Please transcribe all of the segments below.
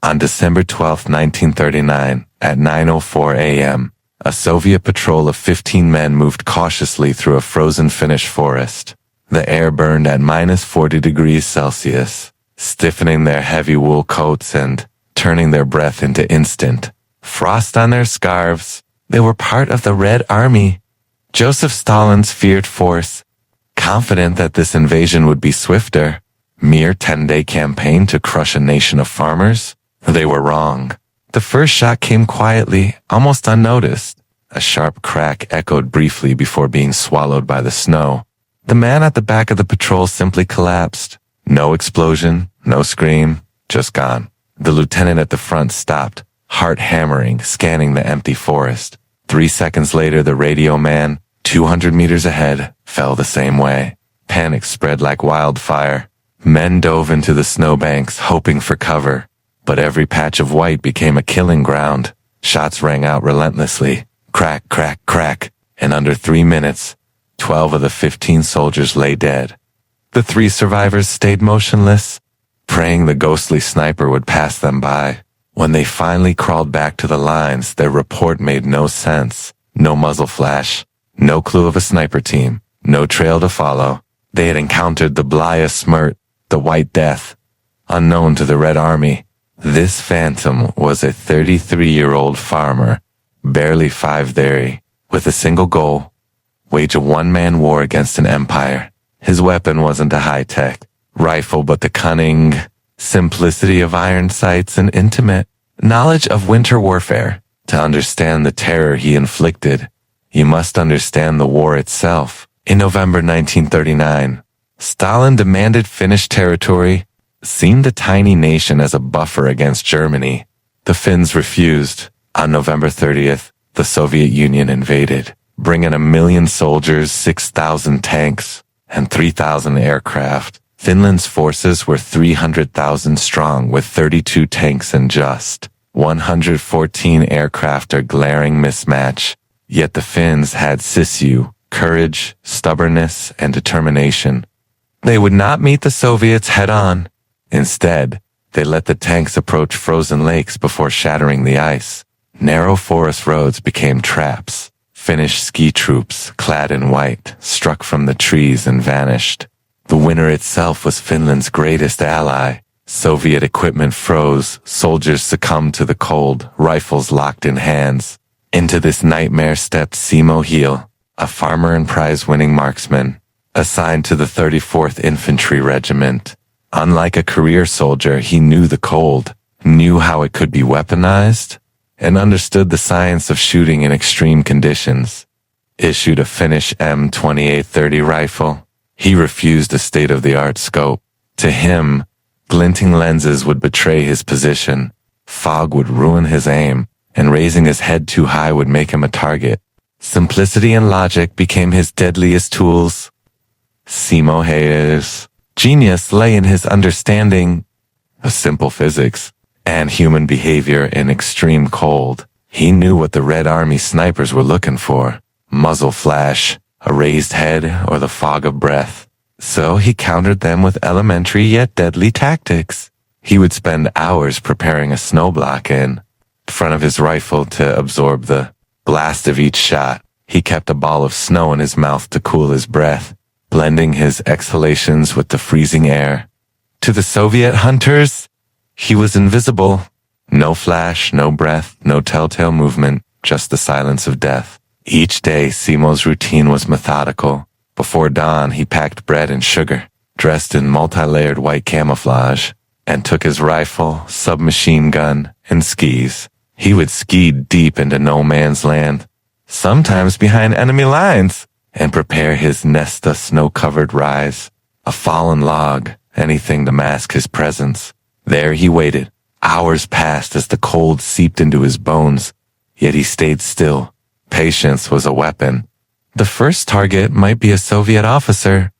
On December 12, 1939, at 9:04 a.m., a Soviet patrol of 15 men moved cautiously through a frozen Finnish forest. The air burned at -40 degrees Celsius, stiffening their heavy wool coats and turning their breath into instant frost on their scarves. They were part of the Red Army, Joseph Stalin's feared force. Confident that this invasion would be swifter, mere 10-day campaign to crush a nation of farmers, they were wrong. The first shot came quietly, almost unnoticed. A sharp crack echoed briefly before being swallowed by the snow. The man at the back of the patrol simply collapsed. No explosion, no scream, just gone. The lieutenant at the front stopped, heart hammering, scanning the empty forest. 3 seconds later, the radio man, 200 meters ahead, fell the same way. Panic spread like wildfire. Men dove into the snowbanks, hoping for cover. But every patch of white became a killing ground. Shots rang out relentlessly. Crack, crack, crack. In under 3 minutes, 12 of the 15 soldiers lay dead. The 3 survivors stayed motionless, praying the ghostly sniper would pass them by. When they finally crawled back to the lines, their report made no sense. No muzzle flash, no clue of a sniper team, no trail to follow. They had encountered the Blaya Smirt, the White Death, unknown to the Red Army. This phantom was a 33-year-old farmer, barely 5'30", with a single goal: wage a one-man war against an empire. His weapon wasn't a high-tech rifle, but the cunning simplicity of iron sights and intimate knowledge of winter warfare. To understand the terror he inflicted, you must understand the war itself. In November 1939, Stalin demanded Finnish territory, seen the tiny nation as a buffer against Germany. The Finns refused. On November 30th, the Soviet Union invaded, bringing 1 million soldiers, 6,000 tanks, and 3,000 aircraft. Finland's forces were 300,000 strong with 32 tanks and just 114 aircraft, a glaring mismatch. Yet the Finns had sisu, courage, stubbornness, and determination. They would not meet the Soviets head-on. Instead, they let the tanks approach frozen lakes before shattering the ice. Narrow forest roads became traps. Finnish ski troops, clad in white, struck from the trees and vanished. The winter itself was Finland's greatest ally. Soviet equipment froze, soldiers succumbed to the cold, rifles locked in hands. Into this nightmare stepped Simo Häyhä, a farmer and prize-winning marksman, assigned to the 34th Infantry Regiment. Unlike a career soldier, he knew the cold, knew how it could be weaponized, and understood the science of shooting in extreme conditions. Issued a Finnish M2830 rifle, he refused a state-of-the-art scope. To him, glinting lenses would betray his position, fog would ruin his aim, and raising his head too high would make him a target. Simplicity and logic became his deadliest tools. Simo Häyhä's genius lay in his understanding of simple physics and human behavior in extreme cold. He knew what the Red Army snipers were looking for: muzzle flash, a raised head, or the fog of breath. So he countered them with elementary yet deadly tactics. He would spend hours preparing a snowblock in front of his rifle to absorb the blast of each shot. He kept a ball of snow in his mouth to cool his breath, blending his exhalations with the freezing air. To the Soviet hunters, he was invisible. No flash, no breath, no telltale movement, just the silence of death. Each day, Simo's routine was methodical. Before dawn, he packed bread and sugar, dressed in multi-layered white camouflage, and took his rifle, submachine gun, and skis. He would ski deep into no man's land, sometimes behind enemy lines, and prepare his nest, a snow-covered rise, a fallen log, anything to mask his presence. There he waited. Hours passed as the cold seeped into his bones, yet he stayed still. Patience was a weapon. The first target might be a Soviet officer,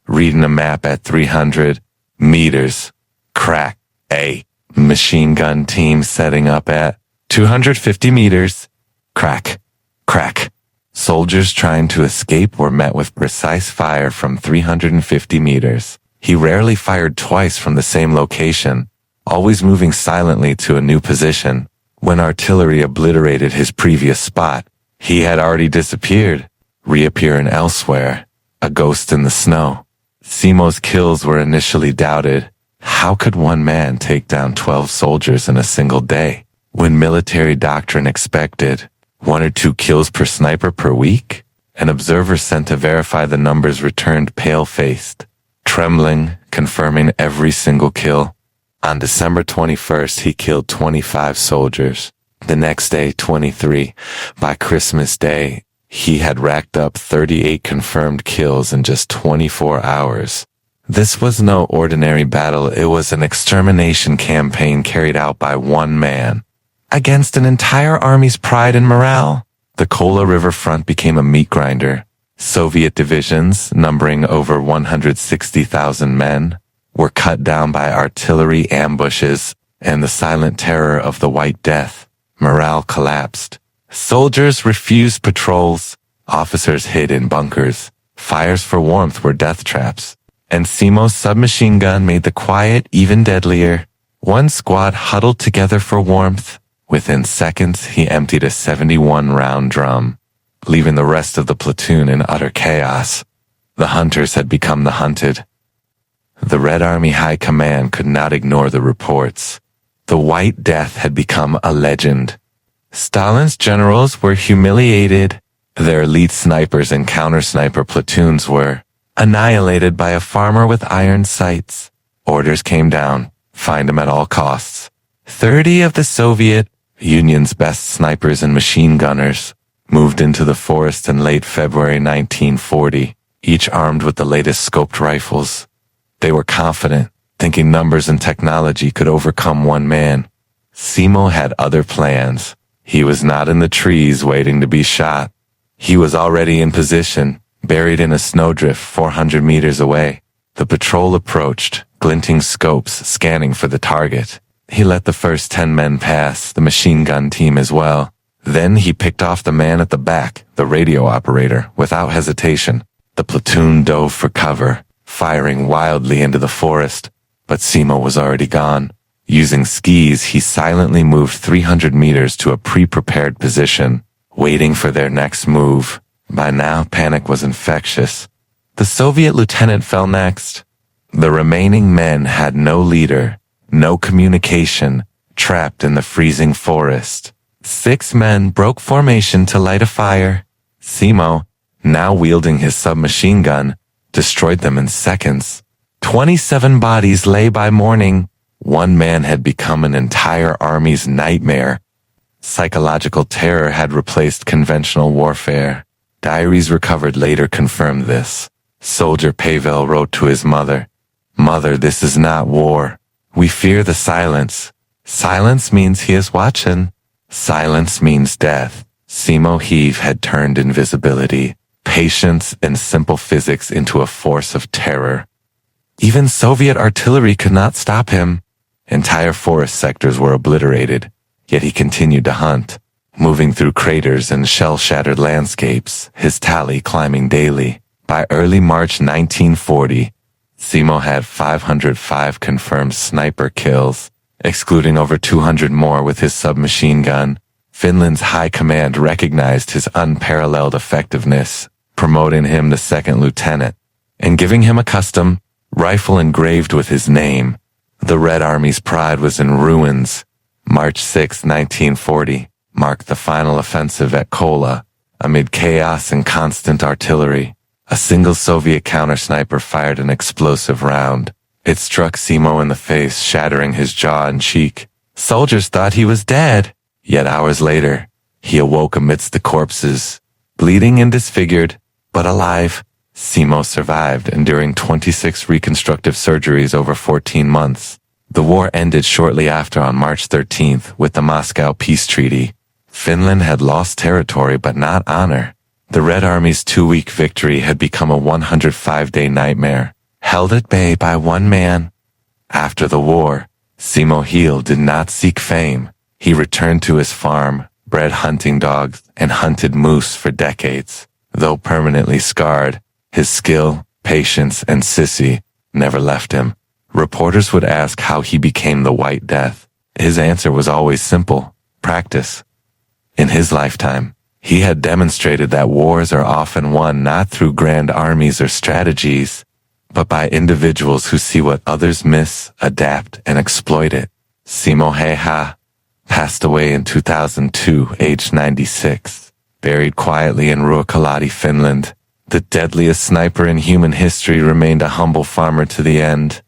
reading a map at 300 meters. Crack. A machine gun team setting up at 250 meters. Crack. Crack. Soldiers trying to escape were met with precise fire from 350 meters. He rarely fired twice from the same location. always moving silently to a new position. When artillery obliterated his previous spot, he had already disappeared, reappearing elsewhere, a ghost in the snow. Simo's kills were initially doubted. How could one man take down 12 soldiers in a single day, when military doctrine expected 1 or 2 kills per sniper per week? An observer sent to verify the numbers returned pale-faced, trembling, confirming every single kill. On December 21st, he killed 25 soldiers. The next day, 23. By Christmas Day, he had racked up 38 confirmed kills in just 24 hours. This was no ordinary battle. It was an extermination campaign carried out by one man against an entire army's pride and morale. The Kola River front became a meat grinder. Soviet divisions, numbering over 160,000 men, were cut down by artillery ambushes and the silent terror of the White Death. Morale collapsed. Soldiers refused patrols. Officers hid in bunkers. Fires for warmth were death traps. And Simo's submachine gun made the quiet even deadlier. One squad huddled together for warmth. Within seconds, he emptied a 71-round drum, leaving the rest of the platoon in utter chaos. The hunters had become the hunted. The Red Army High Command could not ignore the reports. The White Death had become a legend. Stalin's generals were humiliated. Their elite snipers and counter-sniper platoons were annihilated by a farmer with iron sights. Orders came down, find him at all costs. 30 of the Soviet Union's best snipers and machine gunners moved into the forest in late February 1940, each armed with the latest scoped rifles. They were confident, thinking numbers and technology could overcome one man. Simo had other plans. He was not in the trees waiting to be shot. He was already in position, buried in a snowdrift 400 meters away. The patrol approached, glinting scopes scanning for the target. He let the first 10 men pass, the machine gun team as well. Then he picked off the man at the back, the radio operator, without hesitation. The platoon dove for cover, firing wildly into the forest, but Simo was already gone. Using skis, he silently moved 300 meters to a pre-prepared position, waiting for their next move. By now, panic was infectious. The Soviet lieutenant fell next. The remaining men had no leader, no communication, trapped in the freezing forest. 6 men broke formation to light a fire. Simo, now wielding his submachine gun, destroyed them in seconds. 27 bodies lay by morning. One man had become an entire army's nightmare. Psychological terror had replaced conventional warfare. Diaries recovered later confirmed this. Soldier Pavel wrote to his mother, "Mother, this is not war. We fear the silence. Silence means he is watching. Silence means death." Simo Häyhä had turned invisibility, patience, and simple physics into a force of terror. Even Soviet artillery could not stop him. Entire forest sectors were obliterated, yet he continued to hunt, moving through craters and shell-shattered landscapes, his tally climbing daily. By early March 1940, Simo had 505 confirmed sniper kills, excluding over 200 more with his submachine gun. Finland's high command recognized his unparalleled effectiveness, promoting him to second lieutenant, and giving him a custom rifle engraved with his name. The Red Army's pride was in ruins. March 6, 1940, marked the final offensive at Kola, amid chaos and constant artillery. A single Soviet counter-sniper fired an explosive round. It struck Simo in the face, shattering his jaw and cheek. Soldiers thought he was dead. Yet hours later, he awoke amidst the corpses, bleeding and disfigured, but alive. Simo survived, enduring 26 reconstructive surgeries over 14 months. The war ended shortly after on March 13th with the Moscow Peace Treaty. Finland had lost territory but not honor. The Red Army's 2-week victory had become a 105-day nightmare, held at bay by one man. After the war, Simo Häyhä did not seek fame. He returned to his farm, bred hunting dogs, and hunted moose for decades. Though permanently scarred, his skill, patience, and sissy never left him. Reporters would ask how he became the White Death. His answer was always simple: practice. In his lifetime, he had demonstrated that wars are often won not through grand armies or strategies, but by individuals who see what others miss, adapt, and exploit it. Simo Häyhä passed away in 2002, aged 96, buried quietly in Ruokalahti, Finland. The deadliest sniper in human history remained a humble farmer to the end.